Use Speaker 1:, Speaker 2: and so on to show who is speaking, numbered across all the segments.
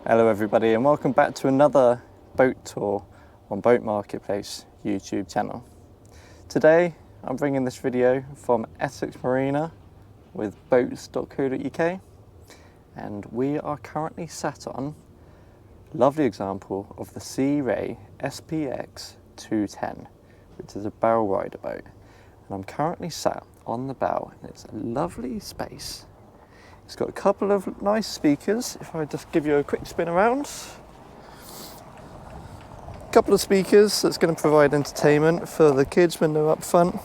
Speaker 1: Hello everybody and welcome back to another boat tour on Boat Marketplace YouTube channel. Today I'm bringing this video from Essex Marina with boats.co.uk, and we are currently sat on a lovely example of the Sea Ray SPX 210, which is a bow rider boat. And I'm currently sat on the bow and it's a lovely space. It's got a couple of nice speakers. If I just give you a quick spin around. A couple of speakers that's going to provide entertainment for the kids when they're up front.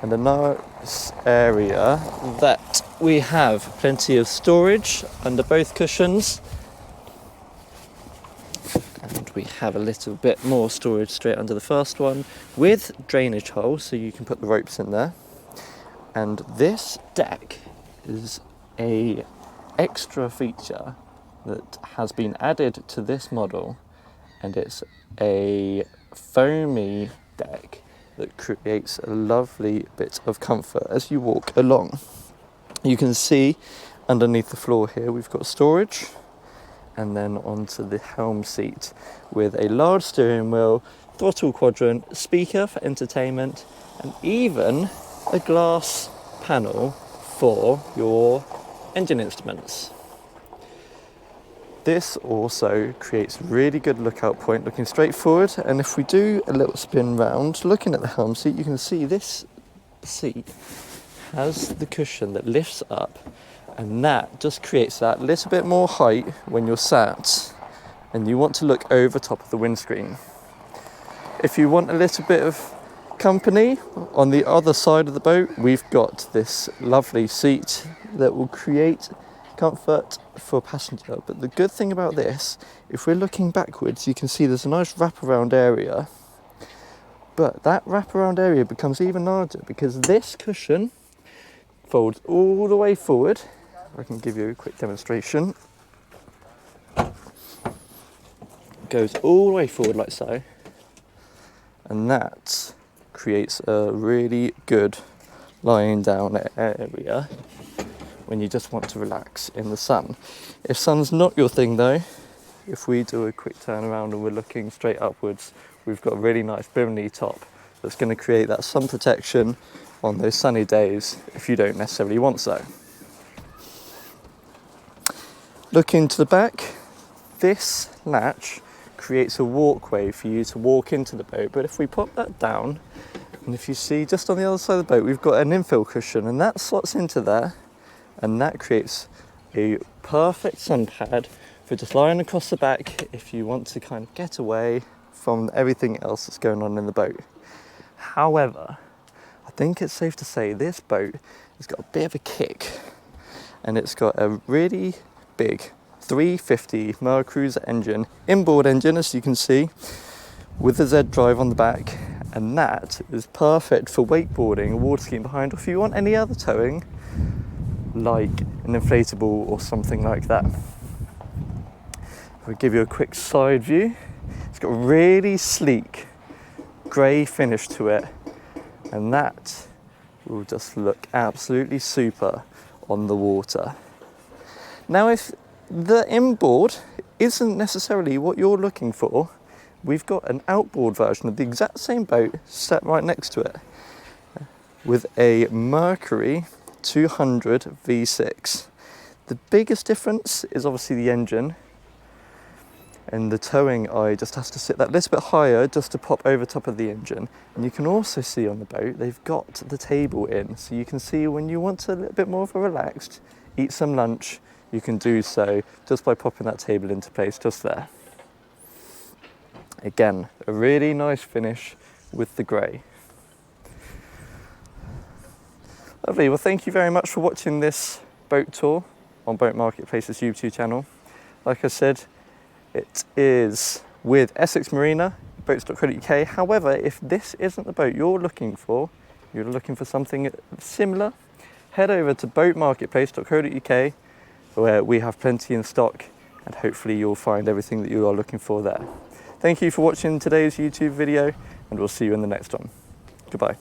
Speaker 1: And a nice area that we have plenty of storage under both cushions. And we have a little bit more storage straight under the first one with drainage holes so you can put the ropes in there. And this deck is a extra feature that has been added to this model, and it's a foamy deck that creates a lovely bit of comfort as you walk along. You can see underneath the floor here we've got storage, and then onto the helm seat with a large steering wheel, throttle quadrant, speaker for entertainment, and even a glass panel for your engine instruments. This also creates a really good lookout point looking straight forward, and if we do a little spin round looking at the helm seat, you can see this seat has the cushion that lifts up, and that just creates that little bit more height when you're sat and you want to look over top of the windscreen. If you want a little bit of company on the other side of the boat, we've got this lovely seat that will create comfort for a passenger. But the good thing about this, if we're looking backwards, you can see there's a nice wraparound area, but that wraparound area becomes even larger because this cushion folds all the way forward. I can give you a quick demonstration. It goes all the way forward like so, and that creates a really good lying down area when you just want to relax in the sun. If sun's not your thing though, if we do a quick turn around and we're looking straight upwards, we've got a really nice bimini top that's going to create that sun protection on those sunny days if you don't necessarily want so. Looking to the back, this latch creates a walkway for you to walk into the boat, but if we pop that down, and if you see just on the other side of the boat, we've got an infill cushion, and that slots into there, and that creates a perfect sun pad for just lying across the back if you want to kind of get away from everything else that's going on in the boat. However, I think it's safe to say this boat has got a bit of a kick, and it's got a really big 350 Mercruiser engine, inboard engine as you can see, with the Z drive on the back, and that is perfect for wakeboarding, a water skiing behind, or if you want any other towing, like an inflatable or something like that. I'll give you a quick side view. It's got a really sleek grey finish to it, and that will just look absolutely super on the water. Now, if the inboard isn't necessarily what you're looking for, we've got an outboard version of the exact same boat set right next to it with a Mercury 200 V6. The biggest difference is obviously the engine, and the towing eye just has to sit that little bit higher just to pop over top of the engine. And you can also see on the boat they've got the table in, so you can see when you want a little bit more of a relaxed, eat some lunch, you can do so just by popping that table into place just there. Again, a really nice finish with the grey. Lovely, well thank you very much for watching this boat tour on Boat Marketplace's YouTube channel. Like I said, it is with Essex Marina, boats.co.uk. However, if this isn't the boat you're looking for something similar, head over to boatmarketplace.co.uk, where we have plenty in stock, and hopefully you'll find everything that you are looking for there. Thank you for watching today's YouTube video, and we'll see you in the next one. Goodbye.